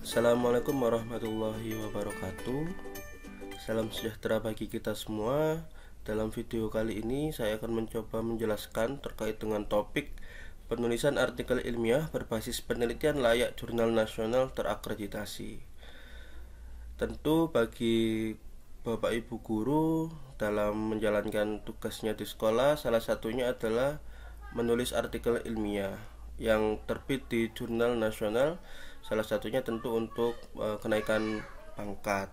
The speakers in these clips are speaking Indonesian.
Assalamualaikum warahmatullahi wabarakatuh. Salam sejahtera bagi kita semua. Dalam video kali ini saya akan mencoba menjelaskan terkait dengan topik penulisan artikel ilmiah berbasis penelitian layak jurnal nasional terakreditasi. Tentu bagi Bapak Ibu guru dalam menjalankan tugasnya di sekolah, salah satunya adalah menulis artikel ilmiah yang terbit di jurnal nasional, salah satunya tentu untuk kenaikan pangkat.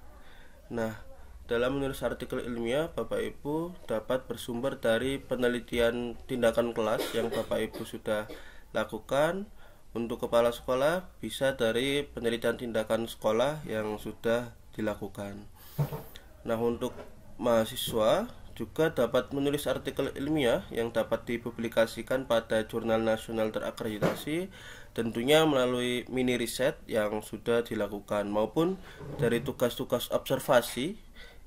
Nah, dalam menulis artikel ilmiah, Bapak Ibu dapat bersumber dari penelitian tindakan kelas yang Bapak Ibu sudah lakukan. Untuk kepala sekolah bisa dari penelitian tindakan sekolah yang sudah dilakukan. Nah, untuk mahasiswa juga dapat menulis artikel ilmiah yang dapat dipublikasikan pada jurnal nasional terakreditasi, tentunya melalui mini riset yang sudah dilakukan maupun dari tugas-tugas observasi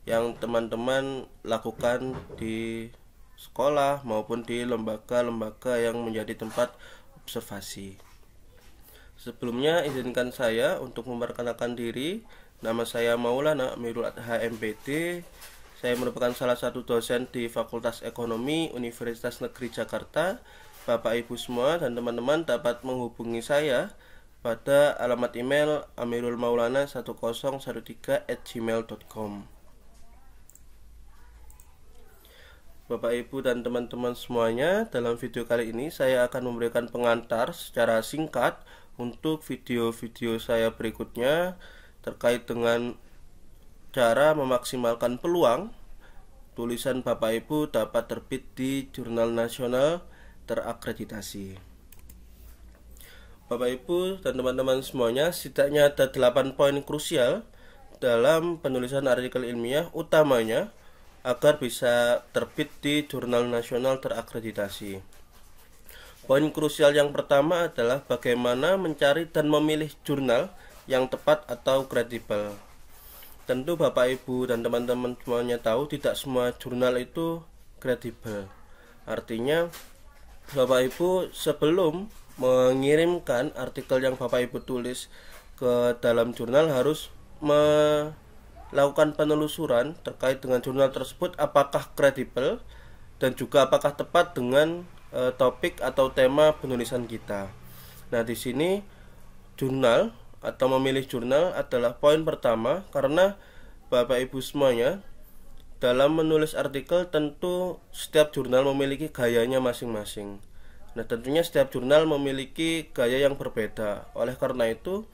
yang teman-teman lakukan di sekolah maupun di lembaga-lembaga yang menjadi tempat observasi. Sebelumnya izinkan saya untuk memperkenalkan diri. Nama saya Maulana Amirul Adha MPD. Saya merupakan salah satu dosen di Fakultas Ekonomi Universitas Negeri Jakarta. Bapak Ibu semua dan teman-teman dapat menghubungi saya pada alamat email amirulmaulana1013@gmail.com. Bapak Ibu dan teman-teman semuanya, dalam video kali ini saya akan memberikan pengantar secara singkat untuk video-video saya berikutnya terkait dengan cara memaksimalkan peluang tulisan Bapak Ibu dapat terbit di jurnal nasional terakreditasi. Bapak Ibu dan teman-teman semuanya, setidaknya ada 8 poin krusial dalam penulisan artikel ilmiah, utamanya agar bisa terbit di jurnal nasional terakreditasi. Poin krusial yang pertama adalah bagaimana mencari dan memilih jurnal yang tepat atau kredibel. Tentu Bapak Ibu dan teman-teman semuanya tahu tidak semua jurnal itu kredibel. Artinya Bapak Ibu sebelum mengirimkan artikel yang Bapak Ibu tulis ke dalam jurnal harus melakukan penelusuran terkait dengan jurnal tersebut, apakah kredibel dan juga apakah tepat dengan topik atau tema penulisan kita. Nah, di sini jurnal atau memilih jurnal adalah poin pertama, karena Bapak Ibu semuanya dalam menulis artikel tentu setiap jurnal memiliki gayanya masing-masing. Nah, tentunya setiap jurnal memiliki gaya yang berbeda. Oleh karena itu,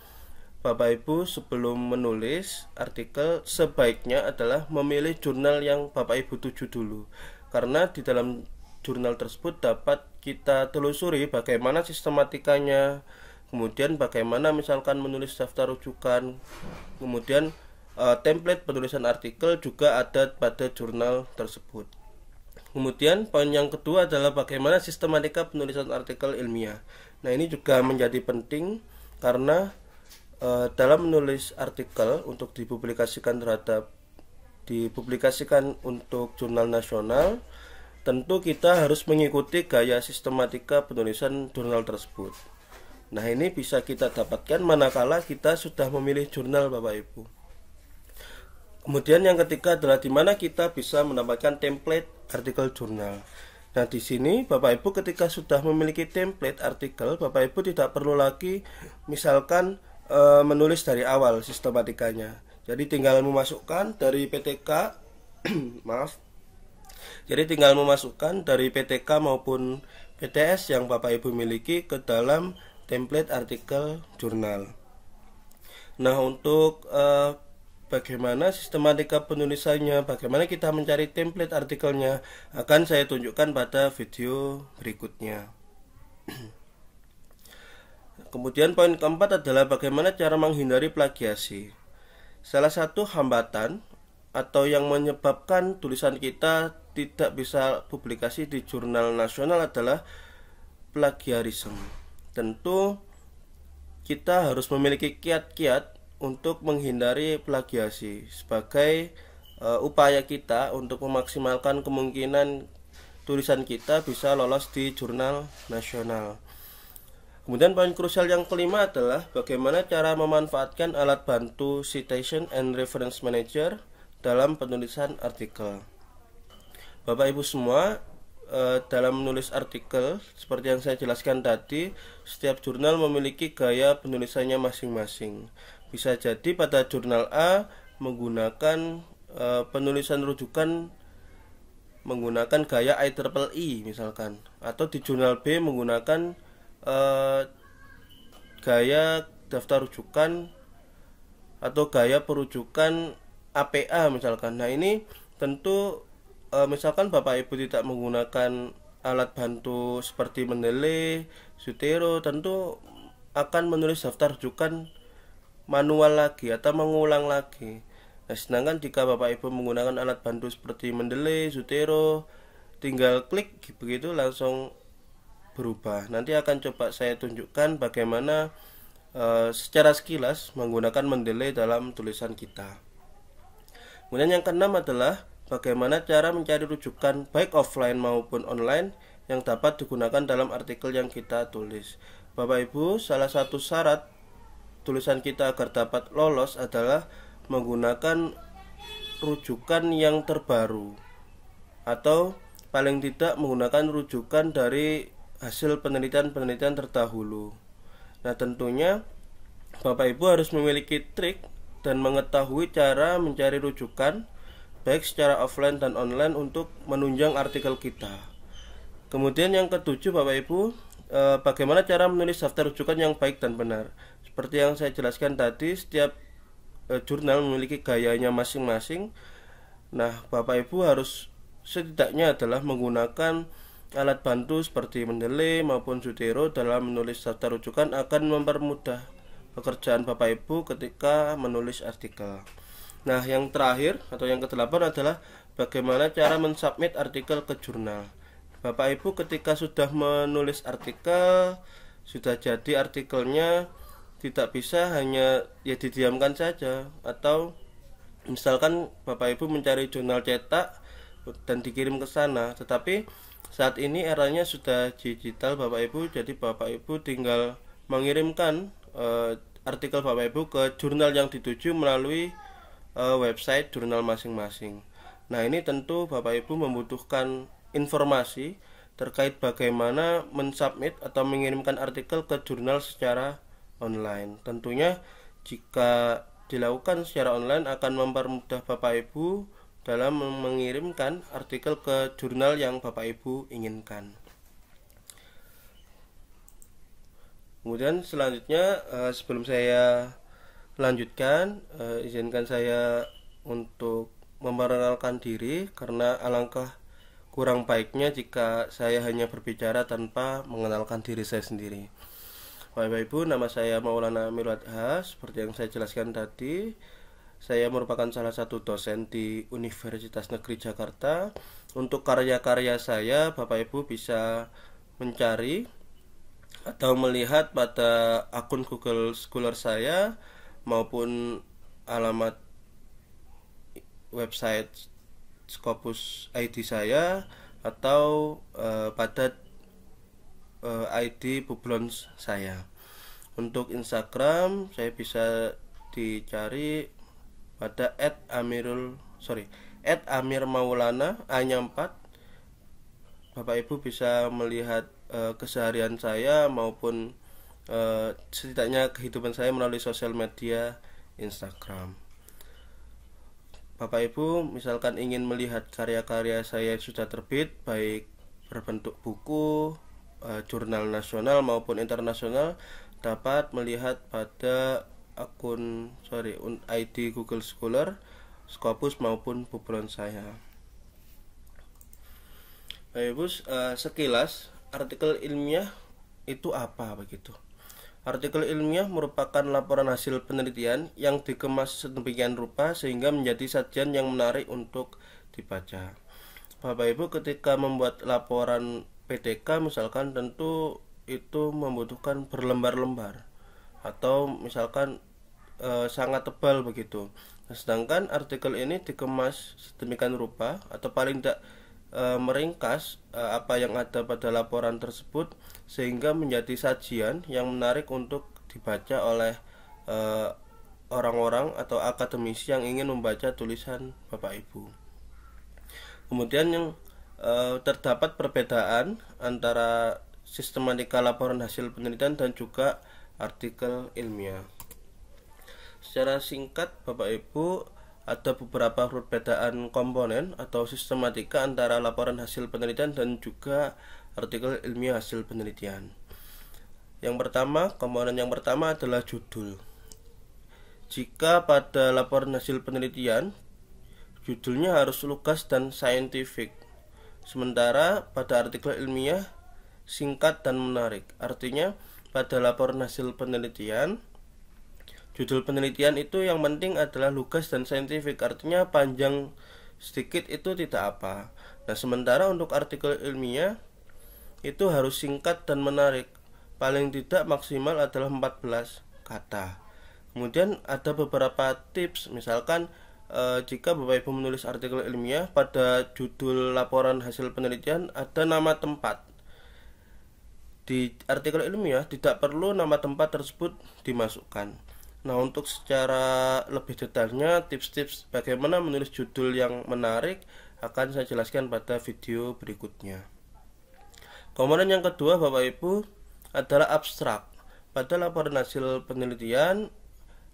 Bapak Ibu sebelum menulis artikel sebaiknya adalah memilih jurnal yang Bapak Ibu tuju dulu. Karena di dalam jurnal tersebut dapat kita telusuri bagaimana sistematikanya, kemudian bagaimana misalkan menulis daftar rujukan, kemudian template penulisan artikel juga ada pada jurnal tersebut. Kemudian poin yang kedua adalah bagaimana sistematika penulisan artikel ilmiah. Nah, ini juga menjadi penting karena dalam menulis artikel untuk dipublikasikan untuk jurnal nasional, tentu kita harus mengikuti gaya sistematika penulisan jurnal tersebut. Nah, ini bisa kita dapatkan manakala kita sudah memilih jurnal Bapak Ibu. Kemudian yang ketiga adalah di mana kita bisa mendapatkan template artikel jurnal. Nah, di sini Bapak Ibu ketika sudah memiliki template artikel, Bapak Ibu tidak perlu lagi misalkan menulis dari awal sistematikanya. Jadi tinggal memasukkan dari PTK Jadi tinggal memasukkan dari PTK maupun PTS yang Bapak Ibu miliki ke dalam template artikel jurnal. Nah, untuk bagaimana sistematika penulisannya, bagaimana kita mencari template artikelnya, akan saya tunjukkan pada video berikutnya. Kemudian poin keempat adalah bagaimana cara menghindari plagiasi. Salah satu hambatan atau yang menyebabkan tulisan kita tidak bisa publikasi di jurnal nasional adalah plagiarisme. Tentu kita harus memiliki kiat-kiat untuk menghindari plagiasi sebagai upaya kita untuk memaksimalkan kemungkinan tulisan kita bisa lolos di jurnal nasional. Kemudian poin krusial yang kelima adalah bagaimana cara memanfaatkan alat bantu Citation and Reference Manager dalam penulisan artikel. Bapak Ibu semua, dalam menulis artikel seperti yang saya jelaskan tadi, setiap jurnal memiliki gaya penulisannya masing-masing. Bisa jadi pada jurnal A menggunakan penulisan rujukan menggunakan gaya IEEE misalkan, atau di jurnal B menggunakan gaya daftar rujukan atau gaya perujukan APA misalkan. Nah, ini tentu misalkan Bapak Ibu tidak menggunakan alat bantu seperti Mendeley, Zotero, tentu akan menulis daftar rujukan manual lagi atau mengulang lagi. Nah, sedangkan jika Bapak Ibu menggunakan alat bantu seperti Mendeley, Zotero, tinggal klik begitu langsung berubah. Nanti akan coba saya tunjukkan bagaimana secara sekilas menggunakan Mendeley dalam tulisan kita. Kemudian yang keenam adalah bagaimana cara mencari rujukan baik offline maupun online yang dapat digunakan dalam artikel yang kita tulis. Bapak Ibu, salah satu syarat tulisan kita agar dapat lolos adalah menggunakan rujukan yang terbaru atau paling tidak menggunakan rujukan dari hasil penelitian-penelitian terdahulu. Nah, tentunya Bapak Ibu harus memiliki trik dan mengetahui cara mencari rujukan baik secara offline dan online untuk menunjang artikel kita. Kemudian yang ketujuh, Bapak Ibu, bagaimana cara menulis daftar rujukan yang baik dan benar. Seperti yang saya jelaskan tadi, setiap jurnal memiliki gayanya masing-masing. Nah, Bapak Ibu harus setidaknya adalah menggunakan alat bantu seperti Mendeley maupun Zotero dalam menulis daftar rujukan akan mempermudah pekerjaan Bapak Ibu ketika menulis artikel. Nah, yang terakhir atau yang ke-8 adalah bagaimana cara mensubmit artikel ke jurnal. Bapak Ibu ketika sudah menulis artikel, sudah jadi artikelnya, tidak bisa hanya ya didiamkan saja, atau misalkan Bapak Ibu mencari jurnal cetak dan dikirim ke sana, tetapi saat ini eranya sudah digital Bapak Ibu, jadi Bapak Ibu tinggal mengirimkan artikel Bapak Ibu ke jurnal yang dituju melalui website jurnal masing-masing. Nah, ini tentu Bapak Ibu membutuhkan informasi terkait bagaimana mensubmit atau mengirimkan artikel ke jurnal secara online. Tentunya jika dilakukan secara online akan mempermudah Bapak Ibu dalam mengirimkan artikel ke jurnal yang Bapak Ibu inginkan. Kemudian selanjutnya, sebelum saya lanjutkan, izinkan saya untuk memperkenalkan diri, karena alangkah kurang baiknya jika saya hanya berbicara tanpa mengenalkan diri saya sendiri. Bapak Ibu, nama saya Maulana Mirwat H. Seperti yang saya jelaskan tadi, saya merupakan salah satu dosen di Universitas Negeri Jakarta. Untuk karya-karya saya, Bapak Ibu bisa mencari atau melihat pada akun Google Scholar saya maupun alamat website Scopus ID saya, atau pada ID Publons saya. Untuk Instagram saya bisa dicari pada @amirmaulana A-nya 4. Bapak Ibu bisa melihat keseharian saya maupun setidaknya kehidupan saya melalui sosial media Instagram. Bapak Ibu misalkan ingin melihat karya-karya saya yang sudah terbit, baik berbentuk buku, jurnal nasional maupun internasional, dapat melihat pada akun ID Google Scholar, Scopus maupun Publons saya. Bapak Ibu, sekilas artikel ilmiah itu apa begitu? Artikel ilmiah merupakan laporan hasil penelitian yang dikemas sedemikian rupa sehingga menjadi sajian yang menarik untuk dibaca. Bapak Ibu ketika membuat laporan PTK misalkan, tentu itu membutuhkan berlembar-lembar atau misalkan sangat tebal begitu. Nah, sedangkan artikel ini dikemas sedemikian rupa atau paling tidak meringkas apa yang ada pada laporan tersebut sehingga menjadi sajian yang menarik untuk dibaca oleh orang-orang atau akademisi yang ingin membaca tulisan Bapak Ibu. Kemudian yang terdapat perbedaan antara sistematika laporan hasil penelitian dan juga artikel ilmiah. Secara singkat Bapak Ibu, ada beberapa perbedaan komponen atau sistematika antara laporan hasil penelitian dan juga artikel ilmiah hasil penelitian. Komponen yang pertama adalah judul. Jika pada laporan hasil penelitian, judulnya harus lugas dan saintifik. Sementara pada artikel ilmiah, singkat dan menarik. Artinya, pada laporan hasil penelitian, judul penelitian itu yang penting adalah lugas dan saintifik. Artinya panjang sedikit itu tidak apa. Nah, sementara untuk artikel ilmiah itu harus singkat dan menarik. Paling tidak maksimal adalah 14 kata. Kemudian ada beberapa tips, misalkan jika Bapak Ibu menulis artikel ilmiah, pada judul laporan hasil penelitian ada nama tempat. Di artikel ilmiah tidak perlu nama tempat tersebut dimasukkan. Nah, untuk secara lebih detailnya, tips-tips bagaimana menulis judul yang menarik akan saya jelaskan pada video berikutnya. Komponen yang kedua Bapak Ibu adalah abstrak. Pada laporan hasil penelitian,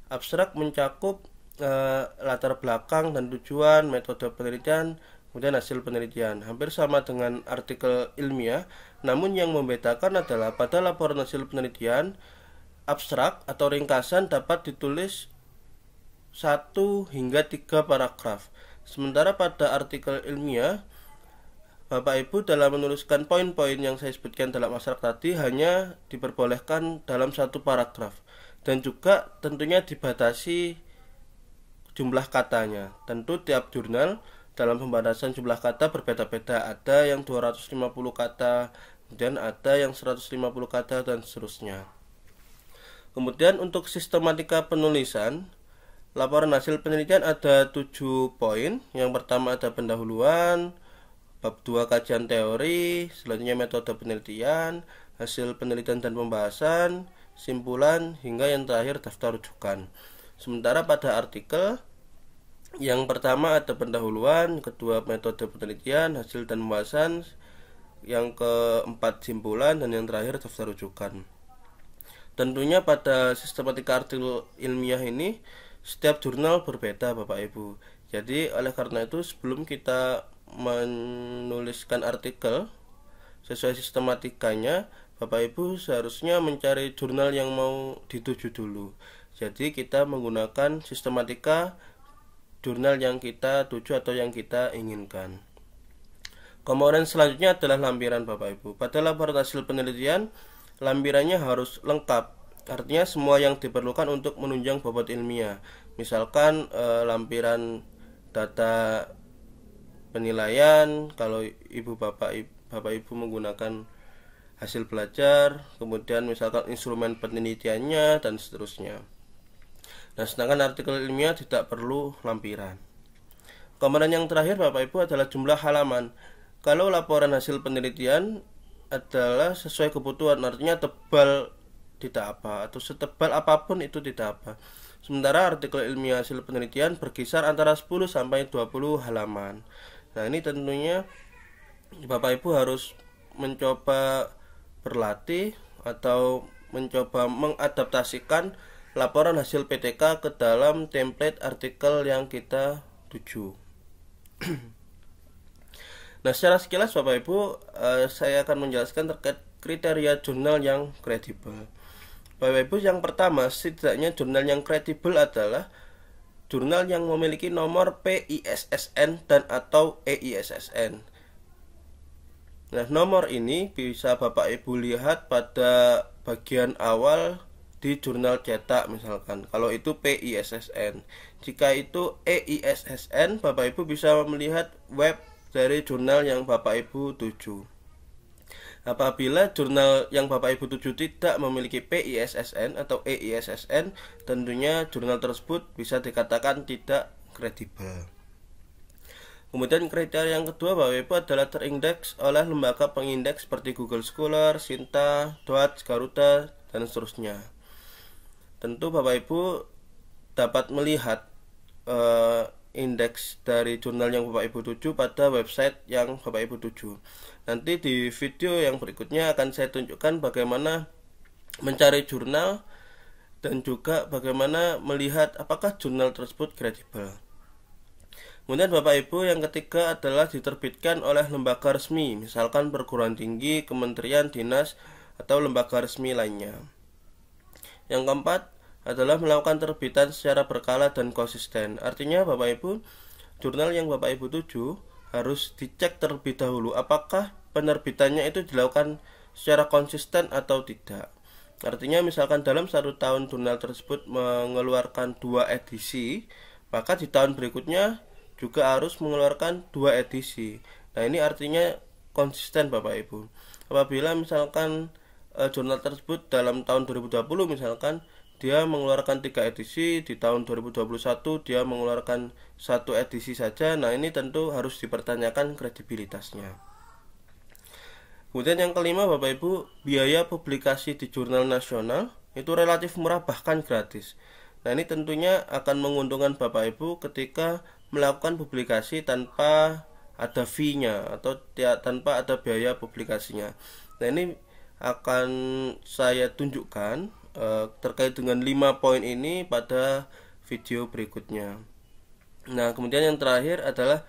abstrak mencakup latar belakang dan tujuan, metode penelitian, kemudian hasil penelitian. Hampir sama dengan artikel ilmiah, namun yang membedakan adalah pada laporan hasil penelitian, abstrak atau ringkasan dapat ditulis 1 hingga 3 paragraf. Sementara pada artikel ilmiah, Bapak Ibu dalam menuliskan poin-poin yang saya sebutkan dalam abstrak tadi hanya diperbolehkan dalam 1 paragraf. Dan juga tentunya dibatasi jumlah katanya. Tentu tiap jurnal dalam pembatasan jumlah kata berbeda-beda. Ada yang 250 kata, kemudian ada yang 150 kata, dan seterusnya. Kemudian untuk sistematika penulisan, laporan hasil penelitian ada 7 poin. Yang pertama ada pendahuluan, bab 2 kajian teori, selanjutnya metode penelitian, hasil penelitian dan pembahasan, simpulan, hingga yang terakhir daftar rujukan. Sementara pada artikel, yang pertama ada pendahuluan, kedua metode penelitian, hasil dan pembahasan, yang keempat simpulan, dan yang terakhir daftar rujukan. Tentunya pada sistematika artikel ilmiah ini setiap jurnal berbeda Bapak Ibu. Jadi oleh karena itu sebelum kita menuliskan artikel sesuai sistematikanya, Bapak Ibu seharusnya mencari jurnal yang mau dituju dulu. Jadi kita menggunakan sistematika jurnal yang kita tuju atau yang kita inginkan. Komponen selanjutnya adalah lampiran Bapak Ibu. Pada laporan hasil penelitian, lampirannya harus lengkap. Artinya semua yang diperlukan untuk menunjang bobot ilmiah. Misalkan lampiran data penilaian, kalau Bapak Ibu menggunakan hasil belajar, kemudian misalkan instrumen penelitiannya, dan seterusnya. Nah, sedangkan artikel ilmiah tidak perlu lampiran. Komponen yang terakhir Bapak Ibu adalah jumlah halaman. Kalau laporan hasil penelitian adalah sesuai kebutuhan, artinya tebal tidak apa, atau setebal apapun itu tidak apa. Sementara artikel ilmiah hasil penelitian berkisar antara 10 sampai 20 halaman. Nah, ini tentunya Bapak Ibu harus mencoba berlatih atau mencoba mengadaptasikan laporan hasil PTK ke dalam template artikel yang kita tuju. Nah, secara sekilas Bapak Ibu, saya akan menjelaskan terkait kriteria jurnal yang kredibel. Bapak Ibu, yang pertama, setidaknya jurnal yang kredibel adalah jurnal yang memiliki nomor PISSN dan atau EISSN. Nah, nomor ini bisa Bapak Ibu lihat pada bagian awal di jurnal cetak misalkan. Kalau itu PISSN. Jika itu EISSN, Bapak Ibu bisa melihat web dari jurnal yang Bapak Ibu tuju. Apabila jurnal yang Bapak Ibu tuju tidak memiliki PISSN atau EISSN, tentunya jurnal tersebut bisa dikatakan tidak kredibel. Kemudian kriteria yang kedua Bapak Ibu adalah terindeks oleh lembaga pengindeks seperti Google Scholar, Sinta, Doats, Garuda, dan seterusnya. Tentu Bapak Ibu dapat melihat indeks dari jurnal yang Bapak Ibu tuju pada website yang Bapak Ibu tuju. Nanti di video yang berikutnya akan saya tunjukkan bagaimana mencari jurnal dan juga bagaimana melihat apakah jurnal tersebut kredibel. Kemudian Bapak Ibu yang ketiga adalah diterbitkan oleh lembaga resmi, misalkan perguruan tinggi, kementerian, dinas, atau lembaga resmi lainnya. Yang keempat adalah melakukan terbitan secara berkala dan konsisten. Artinya Bapak Ibu, jurnal yang Bapak Ibu tuju harus dicek terlebih dahulu apakah penerbitannya itu dilakukan secara konsisten atau tidak. Artinya misalkan dalam 1 tahun jurnal tersebut mengeluarkan 2 edisi, maka di tahun berikutnya juga harus mengeluarkan 2 edisi. Nah, ini artinya konsisten Bapak Ibu. Apabila misalkan jurnal tersebut dalam tahun 2020 misalkan dia mengeluarkan 3 edisi, di tahun 2021 dia mengeluarkan 1 edisi saja, nah ini tentu harus dipertanyakan kredibilitasnya. Kemudian yang kelima Bapak Ibu, biaya publikasi di jurnal nasional itu relatif murah bahkan gratis. Nah, ini tentunya akan menguntungkan Bapak Ibu ketika melakukan publikasi tanpa ada fee-nya atau tanpa ada biaya publikasinya. Nah, ini akan saya tunjukkan terkait dengan 5 poin ini pada video berikutnya. Nah, kemudian yang terakhir adalah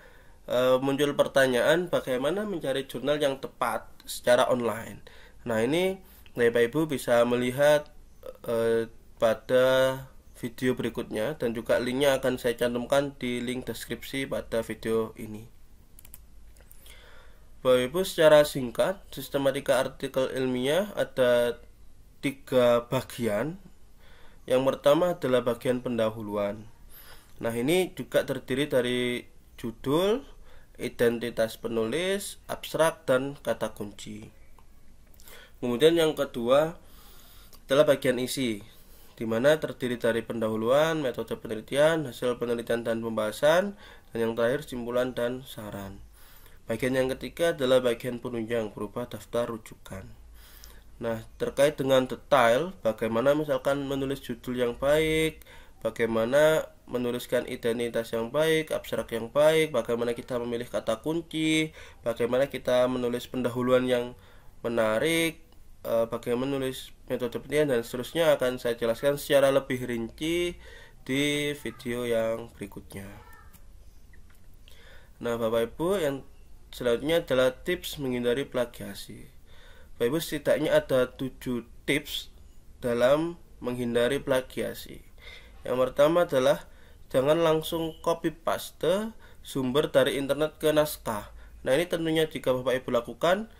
muncul pertanyaan bagaimana mencari jurnal yang tepat secara online. Nah, ini Bapak Ibu bisa melihat pada video berikutnya dan juga linknya akan saya cantumkan di link deskripsi pada video ini. Bapak Ibu, secara singkat, sistematika artikel ilmiah ada 3 bagian. Yang pertama adalah bagian pendahuluan. Nah, ini juga terdiri dari judul, identitas penulis, abstrak, dan kata kunci. Kemudian yang kedua adalah bagian isi, di mana terdiri dari pendahuluan, metode penelitian, hasil penelitian dan pembahasan, dan yang terakhir simpulan dan saran. Bagian yang ketiga adalah bagian penunjang berupa daftar rujukan. Nah, terkait dengan detail, bagaimana misalkan menulis judul yang baik, bagaimana menuliskan identitas yang baik, abstrak yang baik, bagaimana kita memilih kata kunci, bagaimana kita menulis pendahuluan yang menarik, bagaimana menulis metode penelitian dan seterusnya akan saya jelaskan secara lebih rinci di video yang berikutnya. Nah, Bapak Ibu, yang selanjutnya adalah tips menghindari plagiasi. Bapak Ibu, setidaknya ada 7 tips dalam menghindari plagiasi. Yang pertama adalah jangan langsung copy paste sumber dari internet ke naskah. Nah, ini tentunya jika Bapak Ibu lakukan,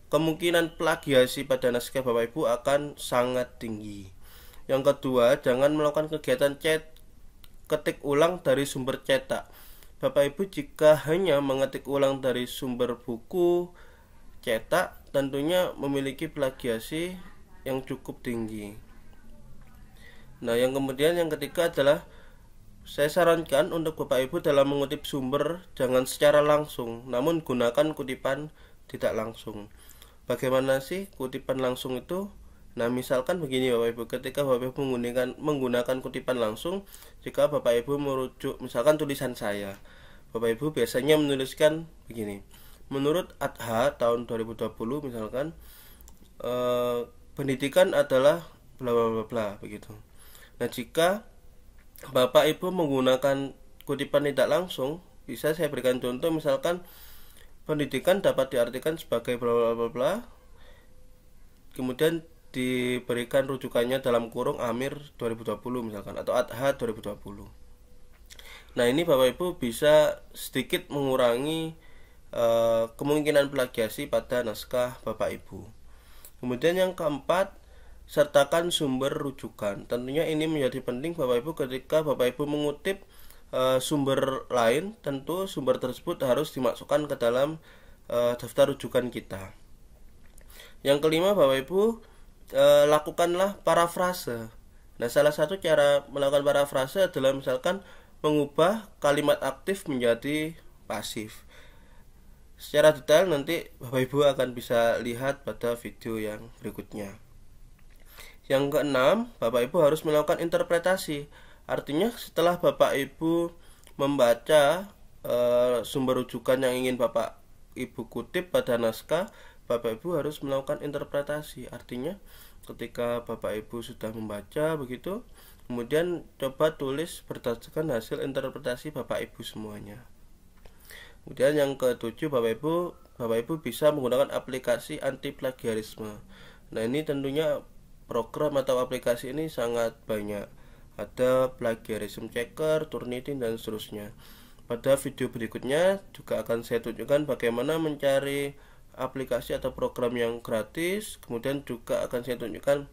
kemungkinan plagiasi pada naskah Bapak Ibu akan sangat tinggi. Yang kedua, jangan melakukan kegiatan ketik ulang dari sumber cetak. Bapak Ibu jika hanya mengetik ulang dari sumber buku cetak, tentunya memiliki plagiasi yang cukup tinggi. Nah, yang ketiga adalah saya sarankan untuk Bapak Ibu dalam mengutip sumber jangan secara langsung, namun gunakan kutipan tidak langsung. Bagaimana sih kutipan langsung itu? Nah, misalkan begini Bapak Ibu, ketika Bapak Ibu menggunakan kutipan langsung, jika Bapak Ibu merujuk misalkan tulisan saya, Bapak Ibu biasanya menuliskan begini. Menurut ADHA tahun 2020 misalkan pendidikan adalah bla bla bla bla begitu. Nah, jika Bapak Ibu menggunakan kutipan tidak langsung, bisa saya berikan contoh misalkan pendidikan dapat diartikan sebagai bla bla bla bla. Kemudian diberikan rujukannya dalam kurung Amir 2020 misalkan atau ADHA 2020. Nah, ini Bapak Ibu bisa sedikit mengurangi kemungkinan plagiasi pada naskah Bapak Ibu. Kemudian yang keempat, sertakan sumber rujukan. Tentunya ini menjadi penting Bapak Ibu ketika Bapak Ibu mengutip sumber lain, tentu sumber tersebut harus dimasukkan ke dalam daftar rujukan kita. Yang kelima Bapak Ibu, lakukanlah parafrase. Nah, salah satu cara melakukan parafrase adalah misalkan mengubah kalimat aktif menjadi pasif. Secara detail nanti Bapak Ibu akan bisa lihat pada video yang berikutnya. Yang keenam, Bapak Ibu harus melakukan interpretasi. Artinya setelah Bapak Ibu membaca sumber rujukan yang ingin Bapak Ibu kutip pada naskah, Bapak Ibu harus melakukan interpretasi. Artinya ketika Bapak Ibu sudah membaca begitu, kemudian coba tulis berdasarkan hasil interpretasi Bapak Ibu semuanya. Kemudian yang ketujuh, Bapak Ibu bisa menggunakan aplikasi anti plagiarisme. Nah, ini tentunya program atau aplikasi ini sangat banyak. Ada plagiarism checker, Turnitin, dan seterusnya. Pada video berikutnya juga akan saya tunjukkan bagaimana mencari aplikasi atau program yang gratis. Kemudian juga akan saya tunjukkan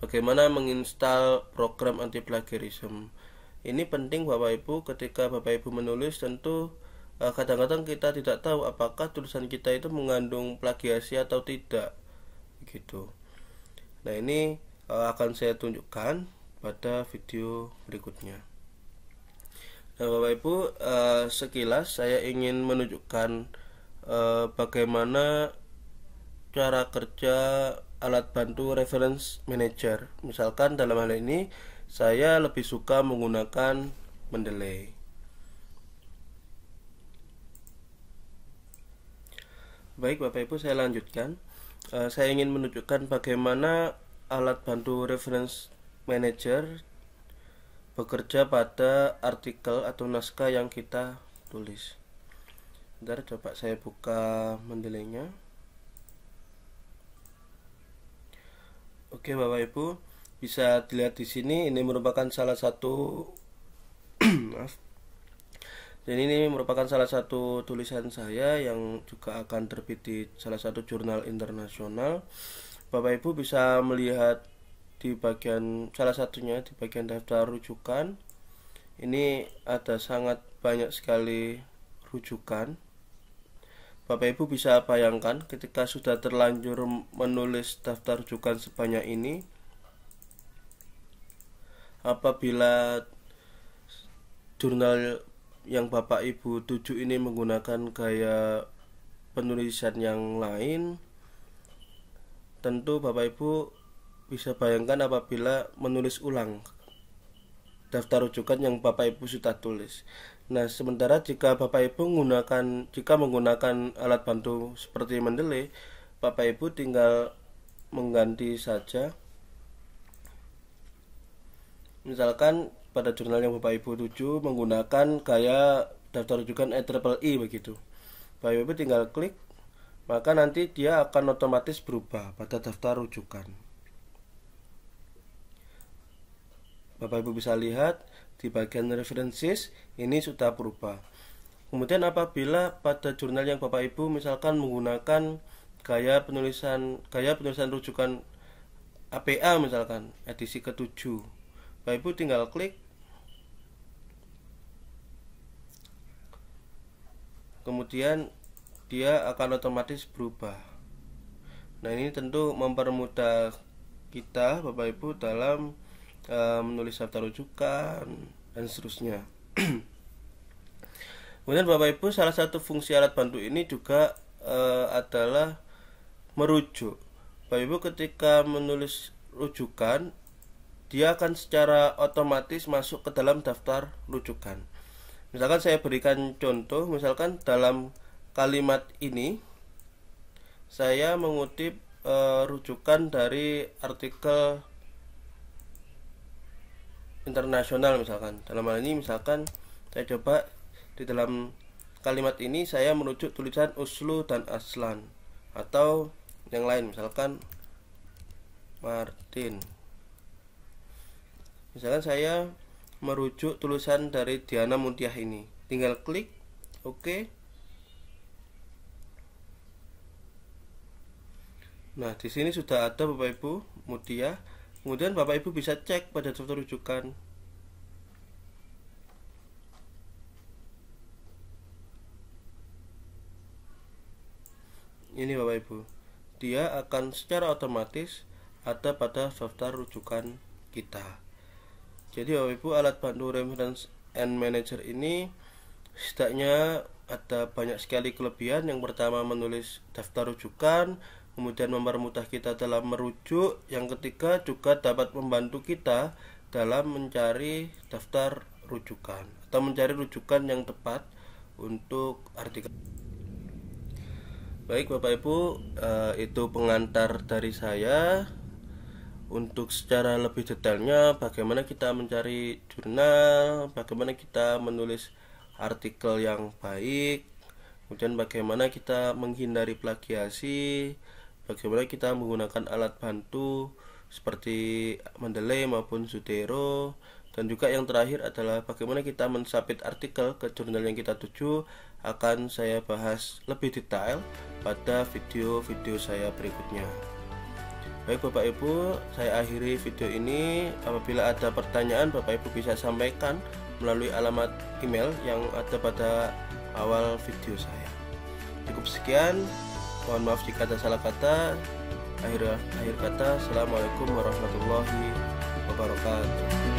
bagaimana menginstal program anti plagiarism. Ini penting Bapak Ibu, ketika Bapak Ibu menulis tentu kadang-kadang kita tidak tahu apakah tulisan kita itu mengandung plagiasi atau tidak begitu. Nah, ini akan saya tunjukkan pada video berikutnya. Nah, Bapak Ibu, sekilas saya ingin menunjukkan bagaimana cara kerja alat bantu reference manager. Misalkan dalam hal ini saya lebih suka menggunakan Mendeley. Baik Bapak Ibu, saya lanjutkan. Saya ingin menunjukkan bagaimana alat bantu reference manager bekerja pada artikel atau naskah yang kita tulis. Bentar, coba saya buka Mendeley-nya. Oke Bapak Ibu, bisa dilihat di sini, ini merupakan salah satu maaf. Dan ini merupakan salah satu tulisan saya yang juga akan terbit di salah satu jurnal internasional. Bapak Ibu bisa melihat di bagian salah satunya di bagian daftar rujukan. Ini ada sangat banyak sekali rujukan. Bapak Ibu bisa bayangkan ketika sudah terlanjur menulis daftar rujukan sebanyak ini, apabila jurnal yang Bapak Ibu tuju ini menggunakan gaya penulisan yang lain, tentu Bapak Ibu bisa bayangkan apabila menulis ulang daftar rujukan yang Bapak Ibu sudah tulis. Nah, sementara jika Bapak Ibu menggunakan alat bantu seperti Mendeley, Bapak Ibu tinggal mengganti saja. Misalkan pada jurnal yang Bapak Ibu tuju menggunakan gaya daftar rujukan EEE begitu. Bapak Ibu tinggal klik, maka nanti dia akan otomatis berubah pada daftar rujukan. Bapak Ibu bisa lihat di bagian references ini sudah berubah. Kemudian apabila pada jurnal yang Bapak Ibu misalkan menggunakan gaya penulisan rujukan APA misalkan edisi ke-7, Bapak Ibu tinggal klik, kemudian dia akan otomatis berubah. Nah, ini tentu mempermudah kita Bapak Ibu dalam menulis daftar rujukan dan seterusnya. Kemudian Bapak Ibu, salah satu fungsi alat bantu ini juga adalah merujuk. Bapak Ibu ketika menulis rujukan, dia akan secara otomatis masuk ke dalam daftar rujukan. Misalkan saya berikan contoh, misalkan dalam kalimat ini saya mengutip rujukan dari artikel internasional misalkan. Dalam hal ini misalkan saya coba di dalam kalimat ini saya merujuk tulisan Uslu dan Aslan atau yang lain, misalkan Martin. Misalkan saya merujuk tulisan dari Diana Muntiah ini, tinggal klik OK. Nah, di sini sudah ada Bapak Ibu Mutia. Kemudian Bapak Ibu bisa cek pada daftar rujukan. Ini Bapak Ibu, dia akan secara otomatis ada pada daftar rujukan kita. Jadi Bapak Ibu, alat bantu reference and manager ini Setidaknya ada banyak sekali kelebihan. Yang pertama, menulis daftar rujukan, kemudian mempermudah kita dalam merujuk. Yang ketiga, juga dapat membantu kita dalam mencari daftar rujukan atau mencari rujukan yang tepat untuk artikel. Baik Bapak Ibu, itu pengantar dari saya. Untuk secara lebih detailnya bagaimana kita mencari jurnal, bagaimana kita menulis artikel yang baik, kemudian bagaimana kita menghindari plagiasi, bagaimana kita menggunakan alat bantu seperti Mendeley maupun Zotero, dan juga yang terakhir adalah bagaimana kita mensubmit artikel ke jurnal yang kita tuju, akan saya bahas lebih detail pada video-video saya berikutnya. Baik Bapak Ibu, saya akhiri video ini. Apabila ada pertanyaan, Bapak Ibu bisa sampaikan melalui alamat email yang ada pada awal video saya. Cukup sekian, mohon maaf jika ada salah kata. Akhir kata, Assalamualaikum warahmatullahi wabarakatuh.